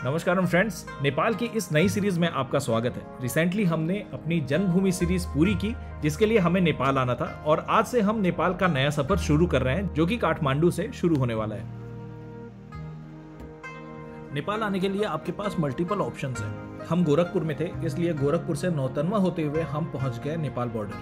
नमस्कार फ्रेंड्स, नेपाल की इस नई सीरीज में आपका स्वागत है। रिसेंटली हमने अपनी जन्मभूमि सीरीज पूरी की, जिसके लिए हमें नेपाल आना था, और आज से हम नेपाल का नया सफर शुरू कर रहे हैं, जो कि काठमांडू से शुरू होने वाला है। नेपाल आने के लिए आपके पास मल्टीपल ऑप्शंस हैं। हम गोरखपुर में थे, इसलिए गोरखपुर से नौतनवा होते हुए हम पहुंच गए नेपाल बॉर्डर।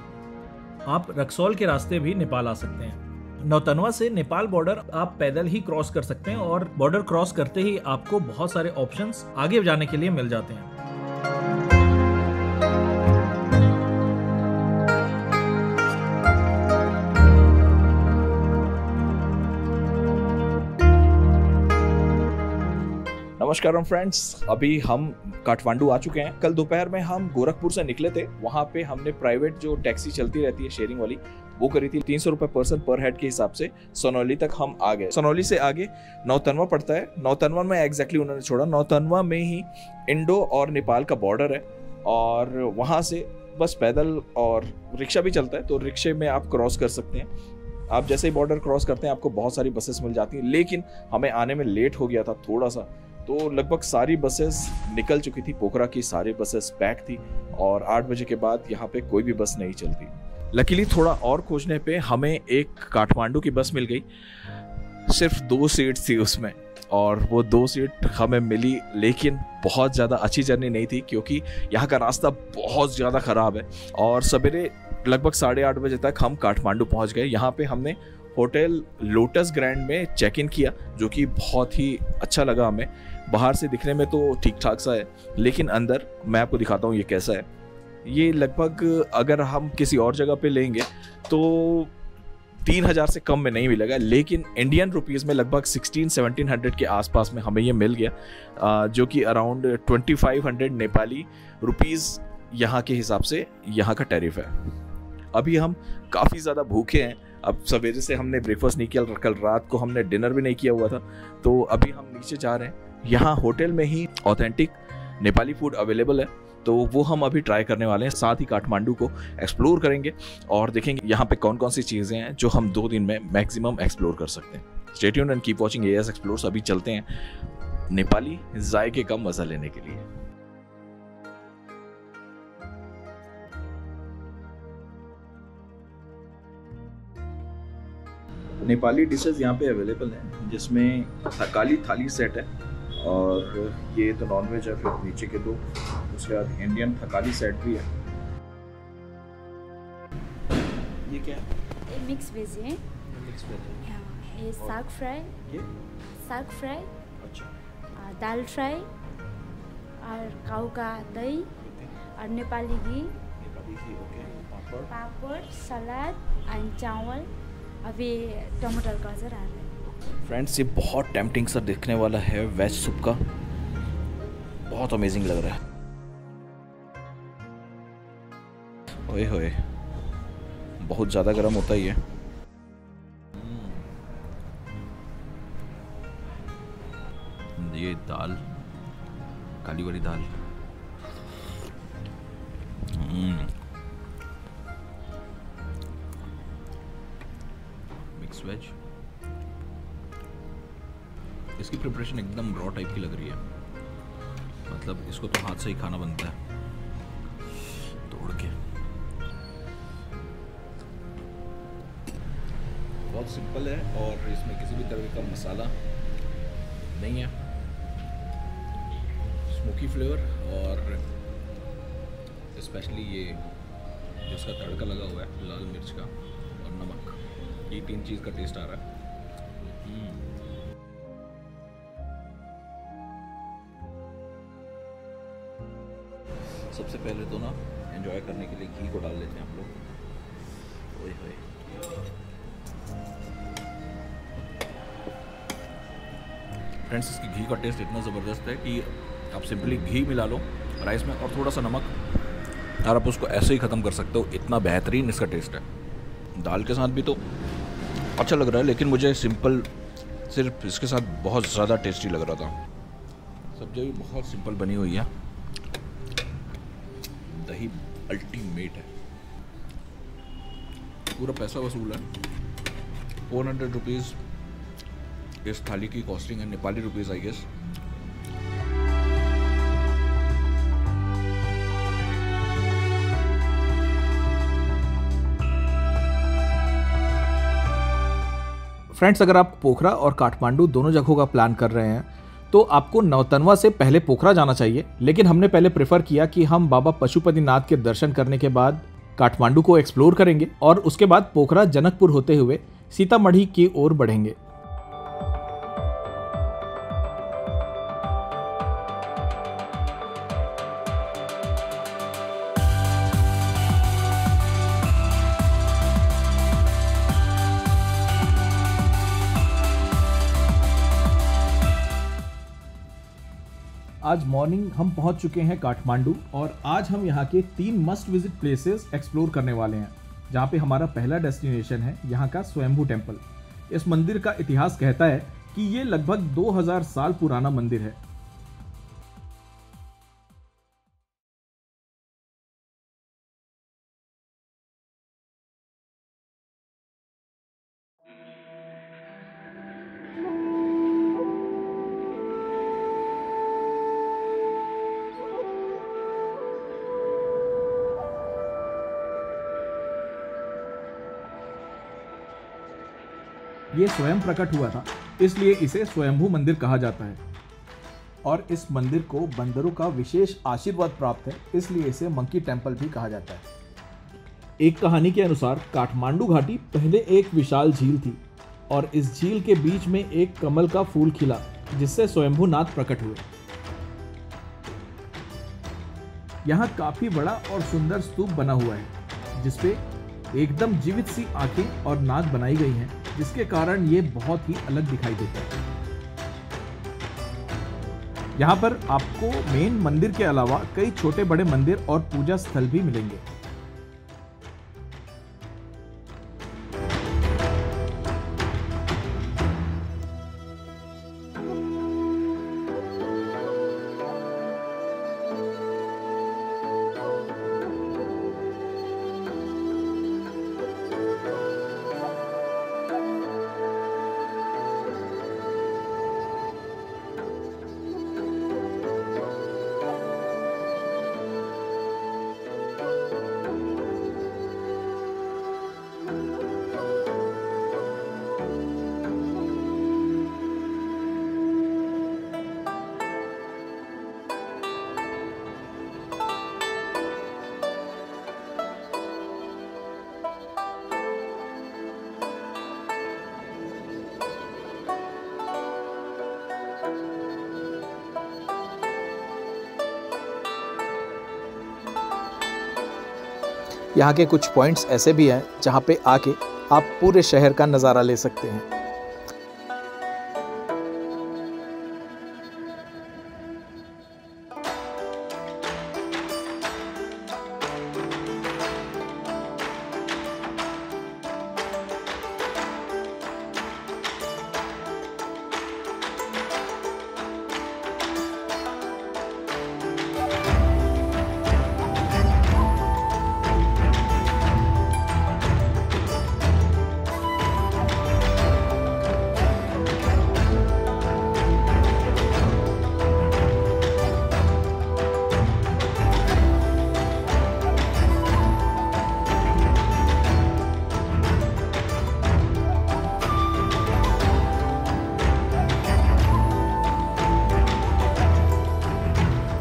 आप रक्सौल के रास्ते भी नेपाल आ सकते हैं। नौतनवा से नेपाल बॉर्डर आप पैदल ही क्रॉस कर सकते हैं, और बॉर्डर क्रॉस करते ही आपको बहुत सारे ऑप्शंस आगे जाने के लिए मिल जाते हैं। नमस्कार फ्रेंड्स, अभी हम काठमांडू आ चुके हैं। कल दोपहर में हम गोरखपुर से निकले थे। वहाँ पे हमने प्राइवेट जो टैक्सी चलती रहती है शेयरिंग वाली, वो करी थी 300 रुपये पर्सन पर हेड के हिसाब से। सोनौली तक हम आ गए। सोनौली से आगे नौतनवा पड़ता है। नौतनवा में एग्जैक्टली उन्होंने छोड़ा, नौतनवा में ही इंडो और नेपाल का बॉर्डर है, और वहाँ से बस पैदल और रिक्शा भी चलता है, तो रिक्शे में आप क्रॉस कर सकते हैं। आप जैसे ही बॉर्डर क्रॉस करते हैं आपको बहुत सारी बसेस मिल जाती हैं, लेकिन हमें आने में लेट हो गया था थोड़ा सा, तो लगभग सारी बसेस निकल चुकी थी। पोखरा की सारी बसेस पैक थी, और 8 बजे के बाद यहाँ पे कोई भी बस नहीं चलती। लकीली थोड़ा और खोजने पे हमें एक काठमांडू की बस मिल गई। सिर्फ 2 सीट थी उसमें, और वो 2 सीट हमें मिली, लेकिन बहुत ज़्यादा अच्छी जर्नी नहीं थी, क्योंकि यहाँ का रास्ता बहुत ज़्यादा ख़राब है। और सवेरे लगभग 8:30 बजे तक हम काठमांडू पहुँच गए। यहाँ पे हमने होटल लोटस ग्रैंड में चेक इन किया, जो कि बहुत ही अच्छा लगा हमें। बाहर से दिखने में तो ठीक ठाक सा है, लेकिन अंदर मैं आपको दिखाता हूँ ये कैसा है। ये लगभग अगर हम किसी और जगह पे लेंगे तो 3000 से कम में नहीं मिलेगा, लेकिन इंडियन रुपीस में लगभग 1600-1700 के आसपास में हमें ये मिल गया, जो कि अराउंड 2500 नेपाली रुपीस यहाँ के हिसाब से यहाँ का टैरिफ है। अभी हम काफ़ी ज़्यादा भूखे हैं। अब सवेरे से हमने ब्रेकफास्ट नहीं किया, कल रात को हमने डिनर भी नहीं किया हुआ था, तो अभी हम नीचे जा रहे हैं। यहाँ होटल में ही ऑथेंटिक नेपाली फूड अवेलेबल है, तो वो हम अभी ट्राई करने वाले हैं। साथ ही काठमांडू को एक्सप्लोर करेंगे और देखेंगे यहाँ पे कौन कौन सी चीज़ें हैं जो हम 2 दिन में मैक्सिमम एक्सप्लोर कर सकते हैं। Stay tuned and keep watching AS explores. अभी चलते हैं नेपाली जायके का मजा लेने के लिए। नेपाली डिशेस यहाँ पे अवेलेबल हैं, जिसमें थकाली थाली सेट है, और ये तो नॉनवेज है। फिर नीचे के 2, उसके बाद इंडियन थकाली सेट भी है। ये क्या है? ये मिक्स वेज है। मिक्स वेज है। ये साग फ्राई। ये साग फ्राई। अच्छा। दाल फ्राई, और काऊ का दही, और नेपाली घी। ओके। पापड़, सलाद एंड चावल। अभी टमाटर का अचार आ रहा है। फ्रेंड्स, ये बहुत टेम्पटिंग सा दिखने वाला है। वेज सूप का बहुत अमेजिंग लग रहा है। ओए होए, बहुत ज़्यादा गर्म होता ही है। ये दाल, काली वाली दाल। Mix veg. इसकी प्रिपरेशन एकदम रॉ टाइप की लग रही है, मतलब इसको तो हाथ से ही खाना बनता है तोड़ के। बहुत सिंपल है, और इसमें किसी भी तरह का मसाला नहीं है। स्मोकी फ्लेवर, और स्पेशली ये जिसका तड़का लगा हुआ है लाल मिर्च का और नमक, ये 3 चीज़ का टेस्ट आ रहा है। सबसे पहले तो ना एंजॉय करने के लिए घी को डाल लेते हैं हम लोग। ओए होए, फ्रेंड्स, इसकी घी का टेस्ट इतना ज़बरदस्त है कि आप सिंपली घी मिला लो राइस में और थोड़ा सा नमक, और आप उसको ऐसे ही ख़त्म कर सकते हो। इतना बेहतरीन इसका टेस्ट है। दाल के साथ भी तो अच्छा लग रहा है, लेकिन मुझे सिंपल सिर्फ इसके साथ बहुत ज़्यादा टेस्टी लग रहा था। सब्जी भी बहुत सिंपल बनी हुई है। दही अल्टीमेट है, पूरा पैसा वसूल है। 400 रुपीज़ इस थाली की कॉस्टिंग है Nepali rupees I guess. Friends, अगर आप पोखरा और काठमांडू दोनों जगहों का प्लान कर रहे हैं तो आपको नौतनवा से पहले पोखरा जाना चाहिए, लेकिन हमने पहले प्रेफर किया कि हम बाबा पशुपतिनाथ के दर्शन करने के बाद काठमांडू को एक्सप्लोर करेंगे और उसके बाद पोखरा जनकपुर होते हुए सीतामढ़ी की ओर बढ़ेंगे। आज मॉर्निंग हम पहुंच चुके हैं काठमांडू और आज हम यहाँ के 3 मस्ट विजिट प्लेसेस एक्सप्लोर करने वाले हैं, जहाँ पे हमारा पहला डेस्टिनेशन है यहाँ का स्वयंभू टेम्पल। इस मंदिर का इतिहास कहता है कि ये लगभग 2000 साल पुराना मंदिर है। ये स्वयं प्रकट हुआ था, इसलिए इसे स्वयंभू मंदिर कहा जाता है और इस मंदिर को बंदरों का विशेष आशीर्वाद प्राप्त है, इसलिए इसे मंकी टेम्पल भी कहा जाता है। एक कहानी के अनुसार काठमांडू घाटी पहले एक विशाल झील थी और इस झील के बीच में एक कमल का फूल खिला, जिससे स्वयंभू नाथ प्रकट हुए। यहाँ काफी बड़ा और सुंदर स्तूप बना हुआ है, जिसपे एकदम जीवित सी आंखें और नाक बनाई गई हैं, जिसके कारण ये बहुत ही अलग दिखाई देता है। यहाँ पर आपको मेन मंदिर के अलावा कई छोटे बड़े मंदिर और पूजा स्थल भी मिलेंगे। यहाँ के कुछ पॉइंट्स ऐसे भी हैं जहाँ पे आके आप पूरे शहर का नज़ारा ले सकते हैं।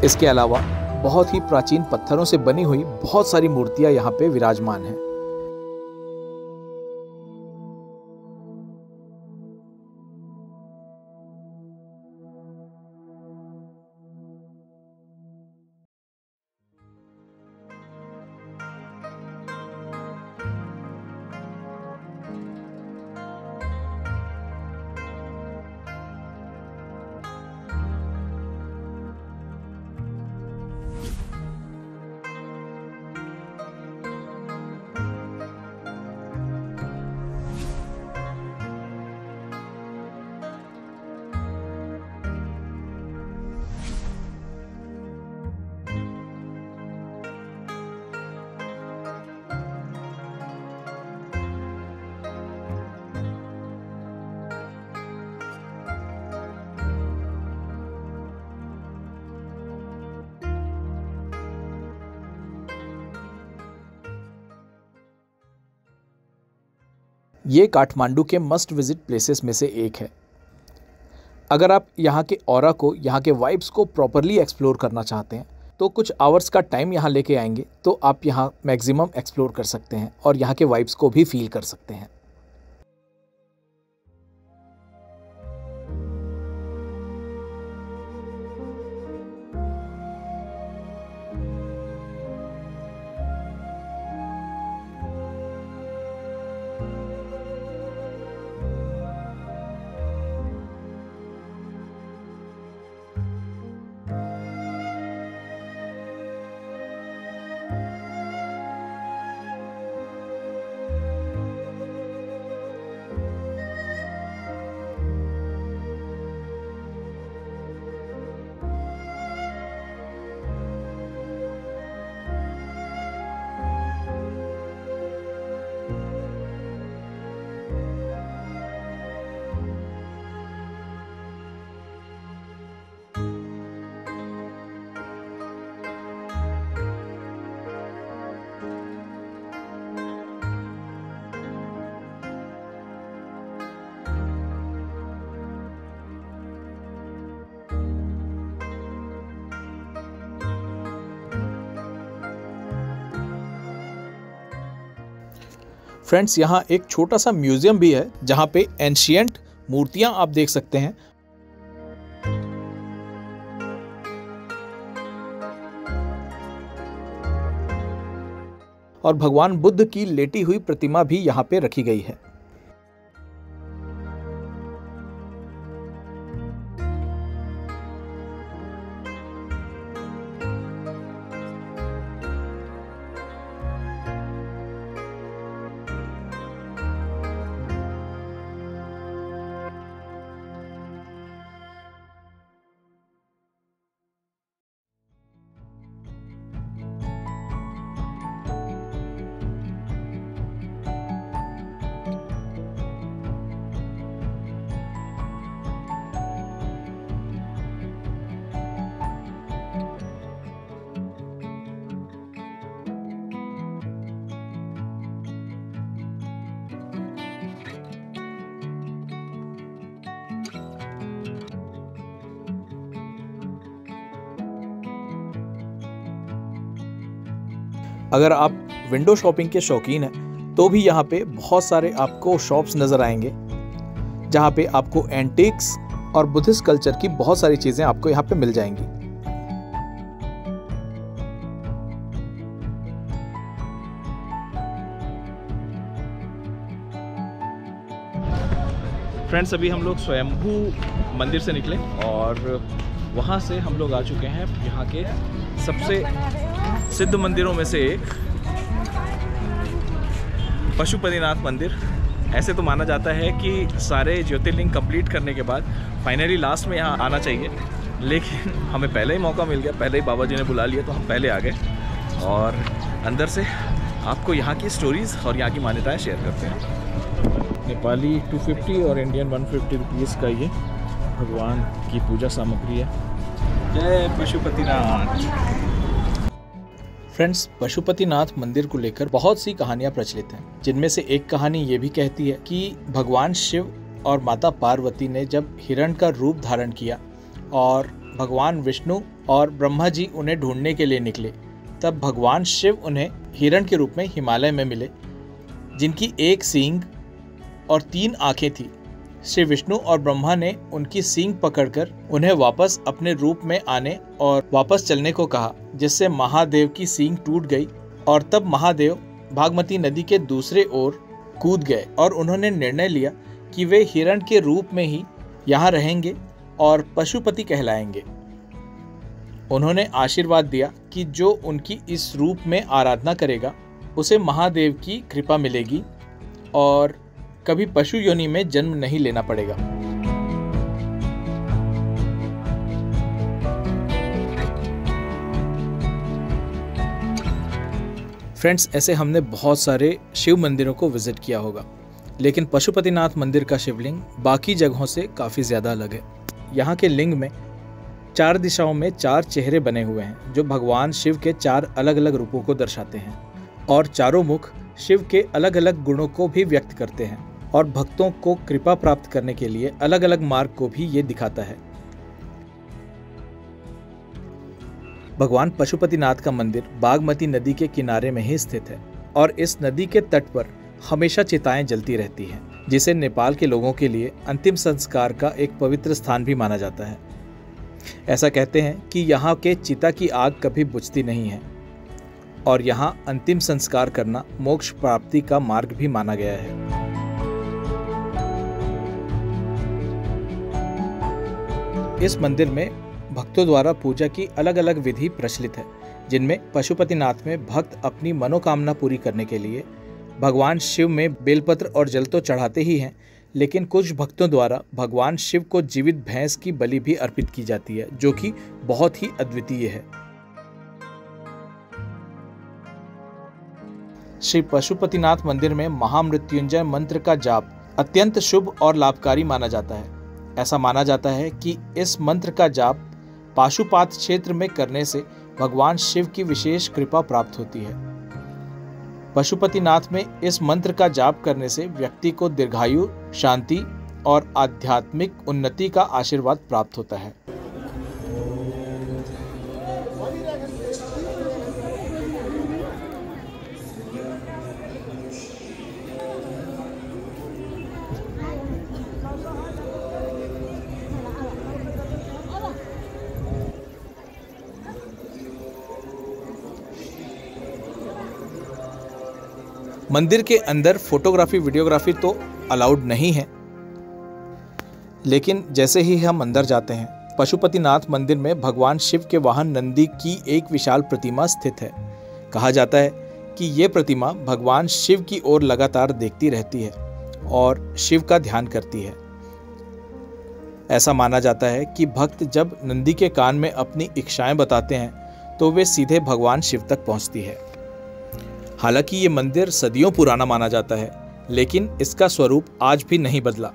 इसके अलावा बहुत ही प्राचीन पत्थरों से बनी हुई बहुत सारी मूर्तियां यहाँ पे विराजमान हैं। ये काठमांडू के मस्ट विजिट प्लेसेस में से एक है। अगर आप यहाँ के ऑरा को, यहाँ के वाइब्स को प्रॉपरली एक्सप्लोर करना चाहते हैं तो कुछ आवर्स का टाइम यहाँ लेके आएंगे तो आप यहाँ मैक्सिमम एक्सप्लोर कर सकते हैं और यहाँ के वाइब्स को भी फील कर सकते हैं। फ्रेंड्स, यहाँ एक छोटा सा म्यूजियम भी है जहाँ पे एंशिएंट मूर्तियाँ आप देख सकते हैं। और भगवान बुद्ध की लेटी हुई प्रतिमा भी यहाँ पे रखी गई है। अगर आप विंडो शॉपिंग के शौकीन हैं तो भी यहाँ पे बहुत सारे आपको शॉप्स नज़र आएंगे जहाँ पे आपको एंटीक्स और बुद्धिस्ट कल्चर की बहुत सारी चीज़ें आपको यहाँ पे मिल जाएंगी। फ्रेंड्स, अभी हम लोग स्वयंभू मंदिर से निकले और वहाँ से हम लोग आ चुके हैं यहाँ के सबसे सिद्ध मंदिरों में से एक पशुपतिनाथ मंदिर। ऐसे तो माना जाता है कि सारे ज्योतिर्लिंग कंप्लीट करने के बाद फाइनली लास्ट में यहाँ आना चाहिए, लेकिन हमें पहले ही मौका मिल गया, पहले ही बाबा जी ने बुला लिया तो हम पहले आ गए और अंदर से आपको यहाँ की स्टोरीज़ और यहाँ की मान्यताएं शेयर करते हैं। नेपाली 250 और इंडियन 150 रुपीज़ का ये भगवान की पूजा सामग्री है। जय पशुपतिनाथ। फ्रेंड्स, पशुपतिनाथ मंदिर को लेकर बहुत सी कहानियां प्रचलित हैं, जिनमें से एक कहानी ये भी कहती है कि भगवान शिव और माता पार्वती ने जब हिरण का रूप धारण किया और भगवान विष्णु और ब्रह्मा जी उन्हें ढूंढने के लिए निकले, तब भगवान शिव उन्हें हिरण के रूप में हिमालय में मिले, जिनकी एक सींग और 3 आंखें थी। श्री विष्णु और ब्रह्मा ने उनकी सींग पकड़कर उन्हें वापस अपने रूप में आने और वापस चलने को कहा, जिससे महादेव की सींग टूट गई और तब महादेव भागमती नदी के दूसरे ओर कूद गए और उन्होंने निर्णय लिया कि वे हिरण के रूप में ही यहाँ रहेंगे और पशुपति कहलाएंगे। उन्होंने आशीर्वाद दिया कि जो उनकी इस रूप में आराधना करेगा उसे महादेव की कृपा मिलेगी और कभी पशु योनि में जन्म नहीं लेना पड़ेगा। फ्रेंड्स, ऐसे हमने बहुत सारे शिव मंदिरों को विजिट किया होगा, लेकिन पशुपतिनाथ मंदिर का शिवलिंग बाकी जगहों से काफ़ी ज़्यादा अलग है। यहाँ के लिंग में 4 दिशाओं में 4 चेहरे बने हुए हैं, जो भगवान शिव के 4 अलग अलग रूपों को दर्शाते हैं और चारों मुख शिव के अलग अलग गुणों को भी व्यक्त करते हैं। और भक्तों को कृपा प्राप्त करने के लिए अलग अलग मार्ग को भी ये दिखाता है। भगवान पशुपतिनाथ का मंदिर बागमती नदी के किनारे में ही स्थित है और इस नदी के तट पर हमेशा चिताएं जलती रहती हैं, जिसे नेपाल के लोगों के लिए अंतिम संस्कार का एक पवित्र स्थान भी माना जाता है। ऐसा कहते हैं कि यहाँ के चिता की आग कभी बुझती नहीं है और यहाँ अंतिम संस्कार करना मोक्ष प्राप्ति का मार्ग भी माना गया है। इस मंदिर में भक्तों द्वारा पूजा की अलग अलग विधि प्रचलित है, जिनमें पशुपतिनाथ में भक्त अपनी मनोकामना पूरी करने के लिए भगवान शिव में बेलपत्र और जल तो चढ़ाते ही हैं, लेकिन कुछ भक्तों द्वारा भगवान शिव को जीवित भैंस की बलि भी अर्पित की जाती है, जो कि बहुत ही अद्वितीय है। श्री पशुपतिनाथ मंदिर में महामृत्युंजय मंत्र का जाप अत्यंत शुभ और लाभकारी माना जाता है। ऐसा माना जाता है कि इस मंत्र का जाप पाशुपात क्षेत्र में करने से भगवान शिव की विशेष कृपा प्राप्त होती है। पशुपतिनाथ में इस मंत्र का जाप करने से व्यक्ति को दीर्घायु, शांति और आध्यात्मिक उन्नति का आशीर्वाद प्राप्त होता है। मंदिर के अंदर फोटोग्राफी वीडियोग्राफी तो अलाउड नहीं है, लेकिन जैसे ही हम अंदर जाते हैं पशुपतिनाथ मंदिर में भगवान शिव के वाहन नंदी की एक विशाल प्रतिमा स्थित है। कहा जाता है कि ये प्रतिमा भगवान शिव की ओर लगातार देखती रहती है और शिव का ध्यान करती है। ऐसा माना जाता है कि भक्त जब नंदी के कान में अपनी इच्छाएं बताते हैं तो वे सीधे भगवान शिव तक पहुंचती है। हालांकि ये मंदिर सदियों पुराना माना जाता है, लेकिन इसका स्वरूप आज भी नहीं बदला।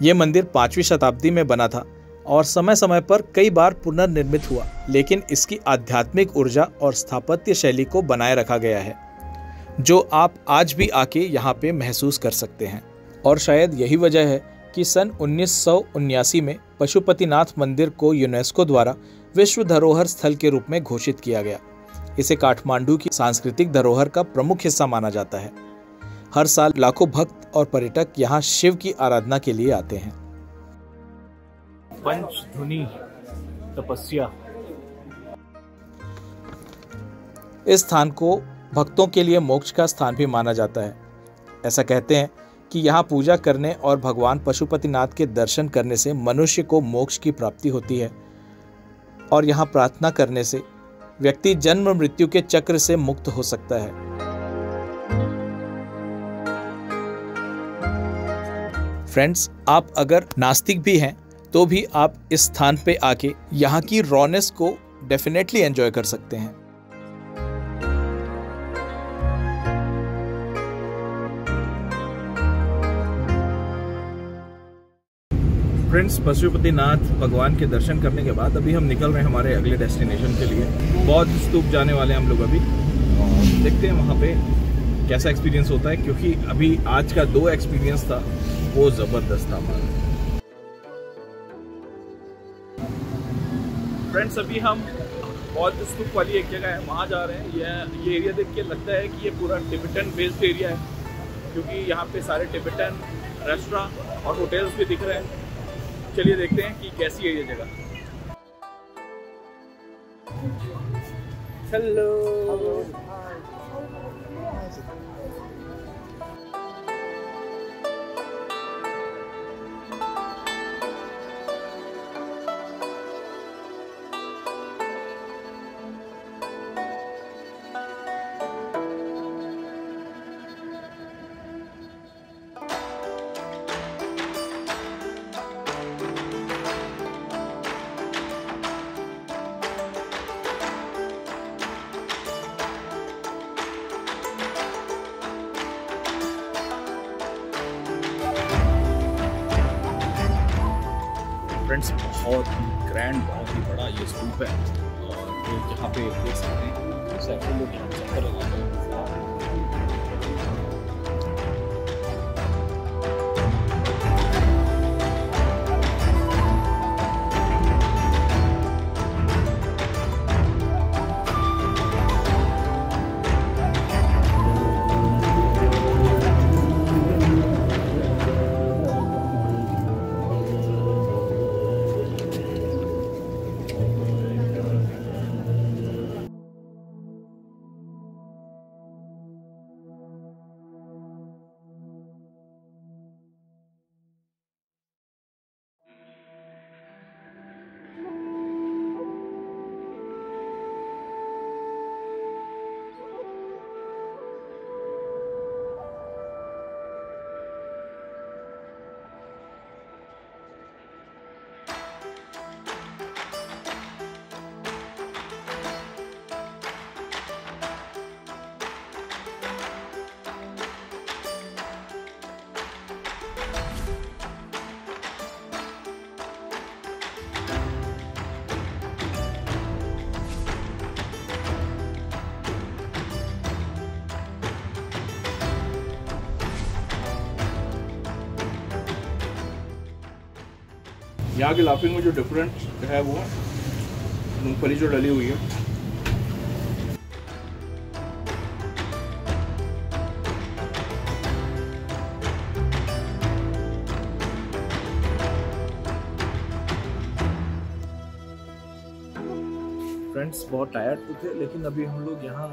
यह मंदिर 5वीं शताब्दी में बना था और समय समय पर कई बार पुनर्निर्मित हुआ, लेकिन इसकी आध्यात्मिक ऊर्जा और स्थापत्य शैली को बनाए रखा गया है, जो आप आज भी आके यहाँ पे महसूस कर सकते हैं। और शायद यही वजह है कि सन 1979 में पशुपतिनाथ मंदिर को यूनेस्को द्वारा विश्व धरोहर स्थल के रूप में घोषित किया गया। इसे काठमांडू की सांस्कृतिक धरोहर का प्रमुख हिस्सा माना जाता है। हर साल लाखों भक्त और पर्यटक यहाँ शिव की आराधना के लिए आते हैं। पंचधुनी तपस्या। इस स्थान को भक्तों के लिए मोक्ष का स्थान भी माना जाता है। ऐसा कहते हैं कि यहाँ पूजा करने और भगवान पशुपतिनाथ के दर्शन करने से मनुष्य को मोक्ष की प्राप्ति होती है और यहाँ प्रार्थना करने से व्यक्ति जन्म मृत्यु के चक्र से मुक्त हो सकता है। फ्रेंड्स, आप अगर नास्तिक भी हैं तो भी आप इस स्थान पे आके यहाँ की रॉनेस को डेफिनेटली एंजॉय कर सकते हैं। फ्रेंड्स, पशुपतिनाथ भगवान के दर्शन करने के बाद अभी हम निकल रहे हैं हमारे अगले डेस्टिनेशन के लिए। बौद्ध स्तूप जाने वाले हैं हम लोग अभी, और देखते हैं वहाँ पे कैसा एक्सपीरियंस होता है, क्योंकि अभी आज का 2 एक्सपीरियंस था वो ज़बरदस्त था हमारा। फ्रेंड्स, अभी हम बौद्ध स्तूप वाली एक जगह है, वहाँ जा रहे हैं। ये एरिया देख के लगता है कि ये पूरा टिबेटन बेस्ड एरिया है, क्योंकि यहाँ पे सारे टिबेटन रेस्टोरेंट और होटल्स भी दिख रहे हैं। चलिए देखते हैं कि कैसी है ये जगह। हेलो। फ्रेंड्स बहुत ही ग्रैंड, बहुत ही बड़ा ये स्तूप है और यहाँ पे देख सकते हैं सैकड़ों लोग यहाँ चक्कर लगाते हैं। यहाँ के लाफिंग में जो डिफरेंट है वो मूंगफली जो डली हुई है। फ्रेंड्स बहुत टायर्ड तो थे, लेकिन अभी हम लोग यहाँ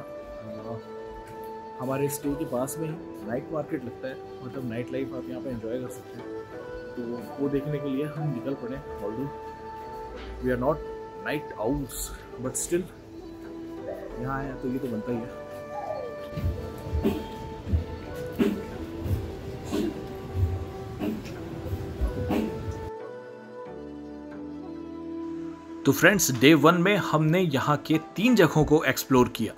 हमारे स्टे के पास में ही नाइट मार्केट लगता है, मतलब नाइट लाइफ आप यहाँ पे एंजॉय कर सकते हैं। तो वो देखने के लिए हम निकल पड़े। Although we are not night owls but still यहाँ आए तो ये तो बनता ही है। तो फ्रेंड्स डे 1 में हमने यहाँ के 3 जगहों को एक्सप्लोर किया,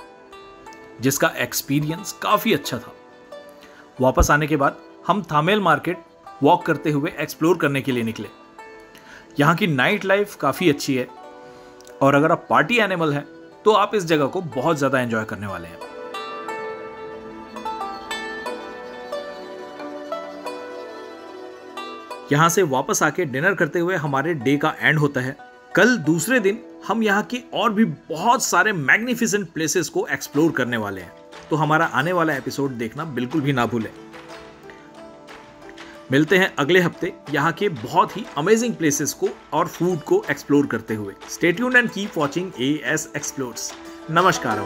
जिसका एक्सपीरियंस काफ़ी अच्छा था। वापस आने के बाद हम थामेल मार्केट वॉक करते हुए एक्सप्लोर करने के लिए निकले। यहाँ की नाइट लाइफ काफ़ी अच्छी है और अगर आप पार्टी एनिमल हैं तो आप इस जगह को बहुत ज़्यादा एंजॉय करने वाले हैं। यहाँ से वापस आके डिनर करते हुए हमारे डे का एंड होता है। कल दूसरे दिन हम यहाँ के और भी बहुत सारे मैग्निफिसेंट प्लेसेस को एक्सप्लोर करने वाले हैं, तो हमारा आने वाला एपिसोड देखना बिल्कुल भी ना भूलें। मिलते हैं अगले हफ्ते यहाँ के बहुत ही अमेजिंग प्लेसेस को और फूड को एक्सप्लोर करते हुए। Stay tuned and keep watching AS explores. नमस्कार।